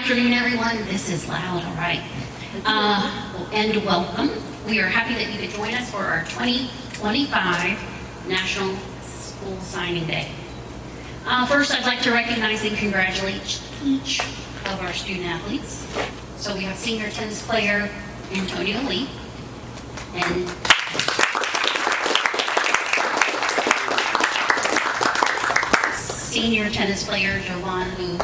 afternoon, everyone. This is loud, all right. And welcome. We are happy that you could join us for our 2025 National School Signing Day. First, I'd like to recognize and congratulate each of our student athletes. So we have senior tennis player Antonio Lee and senior tennis player Jovan, who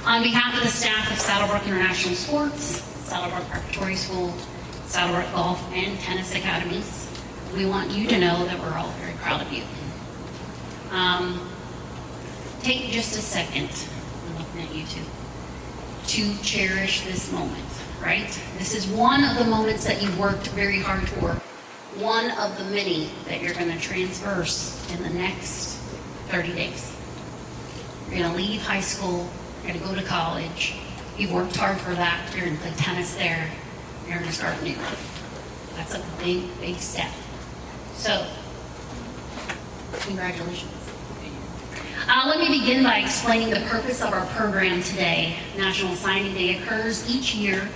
on behalf of the staff of Saddlebrook International Sports, Saddlebrook Preparatory School, Saddlebrook Golf and Tennis Academies, we want you to know that we're all very proud of you. Take just a second, I'm looking at you two, to cherish this moment, right? This is one of the moments that you've worked very hard for, one of the many that you're going to transverse in the next 30 days. You're going to leave high school, you're going to go to college, you've worked hard for that, you're going to play tennis there, you're going to start new. That's a big, big step. So, congratulations. Let me begin by explaining the purpose of our program today. National Signing Day occurs each year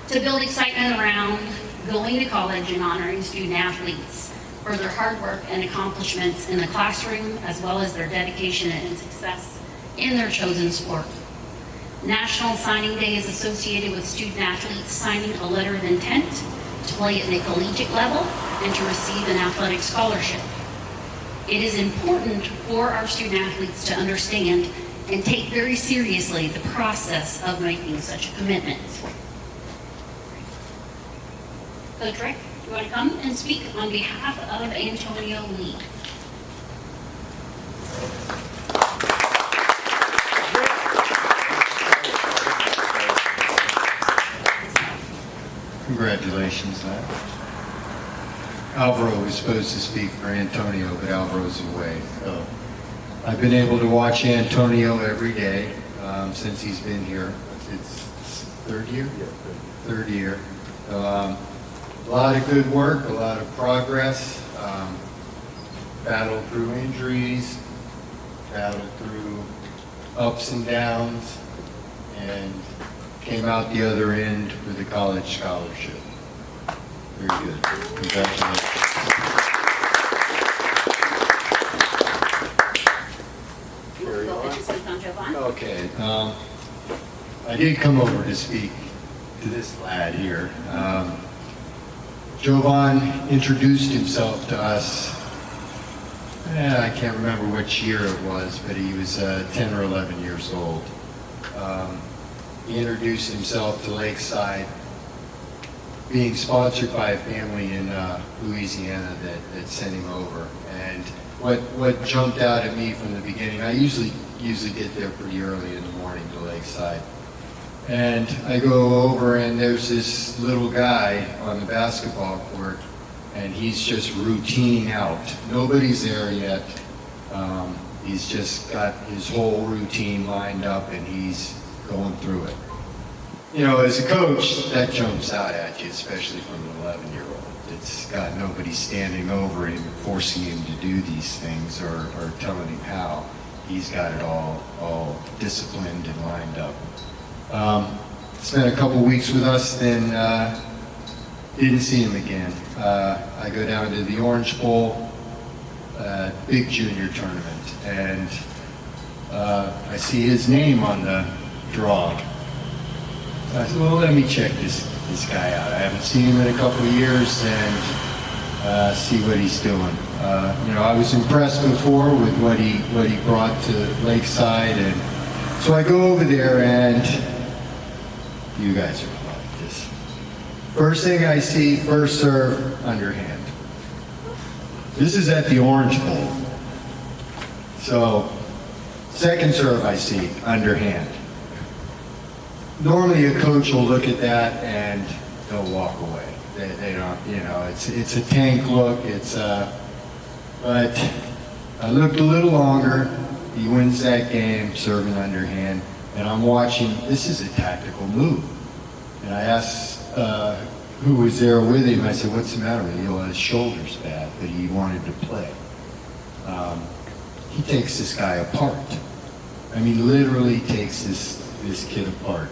to build excitement around going to college and honoring student athletes for their hard work and accomplishments in the classroom, as well as their dedication and success in their chosen sport. National Signing Day is associated with student athletes signing a letter of intent to play at the collegiate level and to receive an athletic scholarship. It is important for our student athletes to understand and take very seriously the process of making such a commitment. Coach Rick, do you want to come and speak on behalf of Antonio Lee? Congratulations, man. Alvaro was supposed to speak for Antonio, but Alvaro's away. So I've been able to watch Antonio every day since he's been here. It's third year? Yeah, third year. A lot of good work, a lot of progress, battled through injuries, battled through ups and downs, and came out the other end with a college scholarship. Very good. Congratulations. Okay. I did come over to speak to this lad here. Jovan introduced himself to us. I can't remember which year it was, but he was 10 or 11 years old. He introduced himself to Lakeside, being sponsored by a family in Louisiana that sent him over. And what jumped out at me from the beginning, I usually get there pretty early in the morning to Lakeside. And I go over and there's this little guy on the basketball court and he's just routining out. Nobody's there yet. He's just got his whole routine lined up and he's going through it. You know, as a coach, that jumps out at you, especially from an 11-year-old. It's got nobody standing over him and forcing him to do these things or telling him how. He's got it all disciplined and lined up. Spent a couple weeks with us, then didn't see him again. I go down to the Orange Bowl, big junior tournament, and I see his name on the draw. I said, well, let me check this guy out. I haven't seen him in a couple of years and see what he's doing. You know, I was impressed before with what he brought to Lakeside, and so I go over there and you guys are like this. First thing I see, first serve, underhand. This is at the Orange Bowl. So, second serve I see, underhand. Normally a coach will look at that and they'll walk away. They don't, you know, it's a tank look, but I looked a little longer. He wins that game, serving underhand, and I'm watching, this is a tactical move. And I asked who was there with him, I said, what's the matter with him? His shoulder's bad, but he wanted to play. he takes this guy apart. I mean, literally takes this kid apart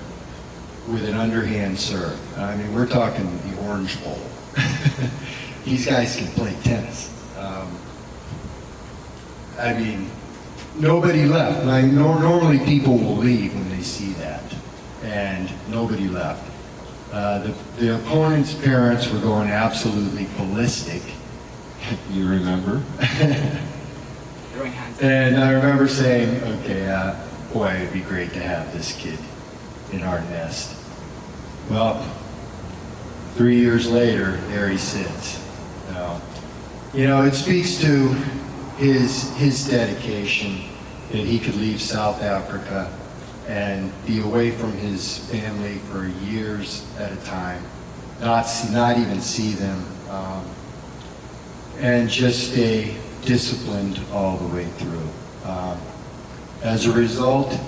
with an underhand serve. I mean, we're talking the Orange Bowl. These guys can play tennis. I mean, nobody left. Normally people will leave when they see that, and nobody left. The opponent's parents were going absolutely ballistic. You remember? And I remember saying, okay, boy, it'd be great to have this kid in our nest. Well, 3 years later, there he sits. Now, you know, it speaks to his dedication that he could leave South Africa and be away from his family for years at a time, not even see them, and just stay disciplined all the way through. As a result,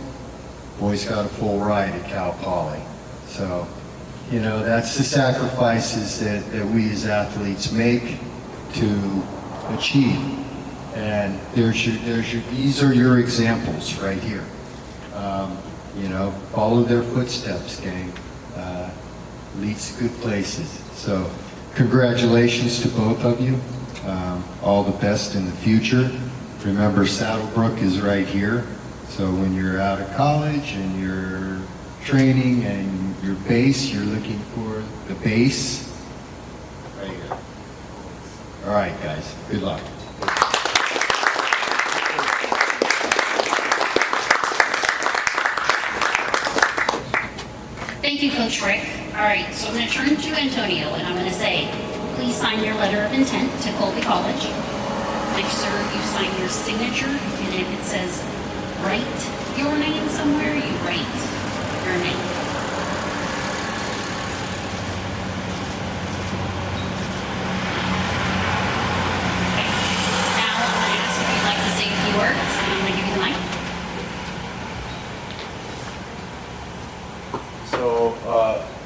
boys got a full ride at Cal Poly. So, you know, that's the sacrifices that we as athletes make to achieve. And these are your examples right here. You know, follow their footsteps, gang. Leads to good places. So, congratulations to both of you. All the best in the future. Remember, Saddlebrook is right here. So when you're out of college and you're training and your base, you're looking for the base right here. All right, guys. Good luck. Thank you, Coach Rick. All right, so I'm going to turn to Antonio, and I'm going to say, please sign your letter of intent to Colby College. Make sure you sign your signature, and if it says write your name somewhere, you write your name. Okay. Now I'm going to ask if you'd like to say a few words, and I'm going to give you the mic. So,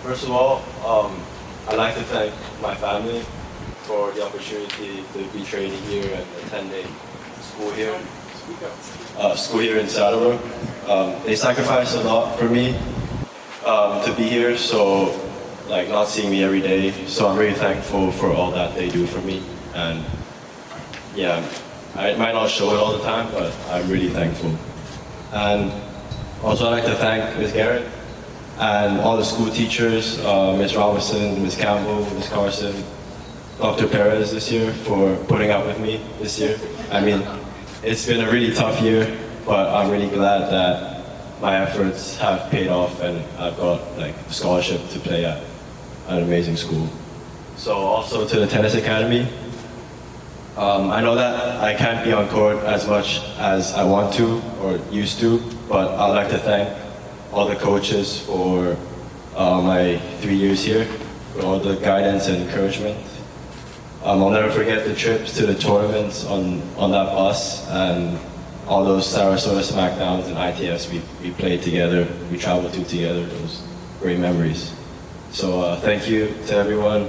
first of all, I'd like to thank my family for the opportunity to be training here and attending school here. School here in Saddlebrook. They sacrificed a lot for me to be here, so like not seeing me every day. So I'm really thankful for all that they do for me. And yeah, I might not show it all the time, but I'm really thankful. And also I'd like to thank Ms. Garrett and all the school teachers, Ms. Robinson, Ms. Campbell, Ms. Carson, Dr. Perez this year for putting up with me this year. I mean, it's been a really tough year, but I'm really glad that my efforts have paid off and I've got like a scholarship to play at an amazing school. So also to the tennis academy, I know that I can't be on court as much as I want to or used to, but I'd like to thank all the coaches for my 3 years here, for all the guidance and encouragement. I'll never forget the trips to the tournaments on that bus and all those Sarasota Smackdowns and ITFs we played together, we traveled to together. Those great memories. So thank you to everyone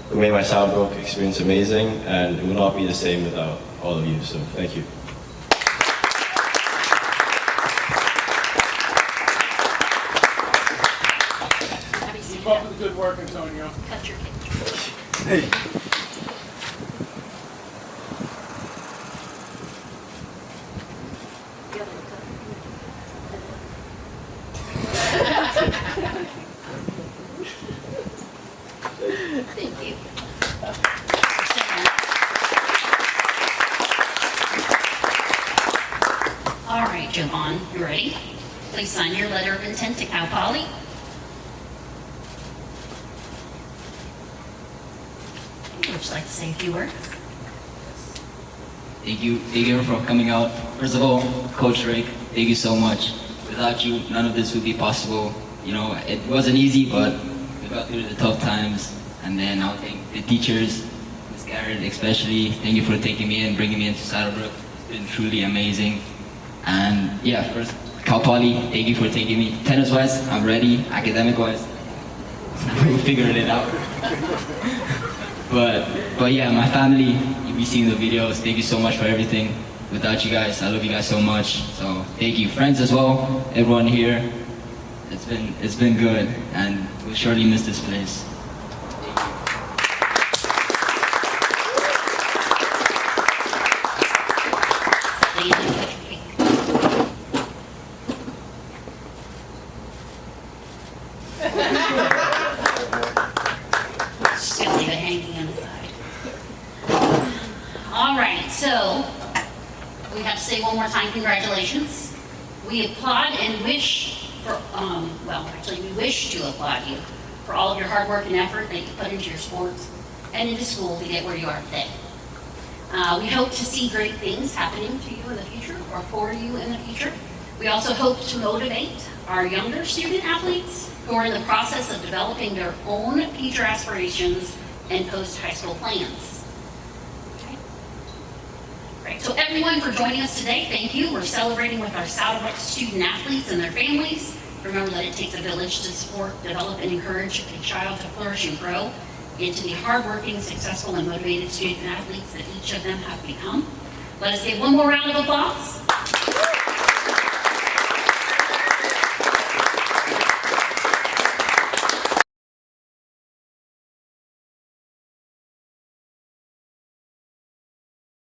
who made my Saddlebrook experience amazing, and it would not be the same without all of you. So thank you. Keep up with the good work, Antonio. Cut your cake. Hey. Thank you. All right, Jovan, you ready? Please sign your letter of intent to Cal Poly. Would you like to say a few words? Thank you for coming out. First of all, Coach Rick, thank you so much. Without you, none of this would be possible. You know, it wasn't easy, but we got through the tough times. And then I'll thank the teachers, Ms. Garrett especially. Thank you for taking me in, bringing me into Saddlebrook. It's been truly amazing. And yeah, first, Cal Poly, thank you for taking me. Tennis-wise, I'm ready. Academic-wise, we figured it out. But yeah, my family, you'll be seeing the videos. Thank you so much for everything. without you guys, I love you guys so much. So thank you, friends as well, everyone here. It's been good, and we'll surely miss this place. Still leave it hanging on the side. All right, so we have to say one more time, congratulations. We applaud and wish for, well, actually, we wish to applaud you for all of your hard work and effort that you put into your sports and into school to get where you are today. We hope to see great things happening to you in the future or for you in the future. We also hope to motivate our younger student athletes who are in the process of developing their own future aspirations and post-high school plans. Okay. Right, so everyone for joining us today, thank you. We're celebrating with our Saddleback student athletes and their families. Remember that it takes a village to support, develop, and encourage a child to flourish and grow into the hardworking, successful, and motivated student athletes that each of them have become. Let us give one more round of applause.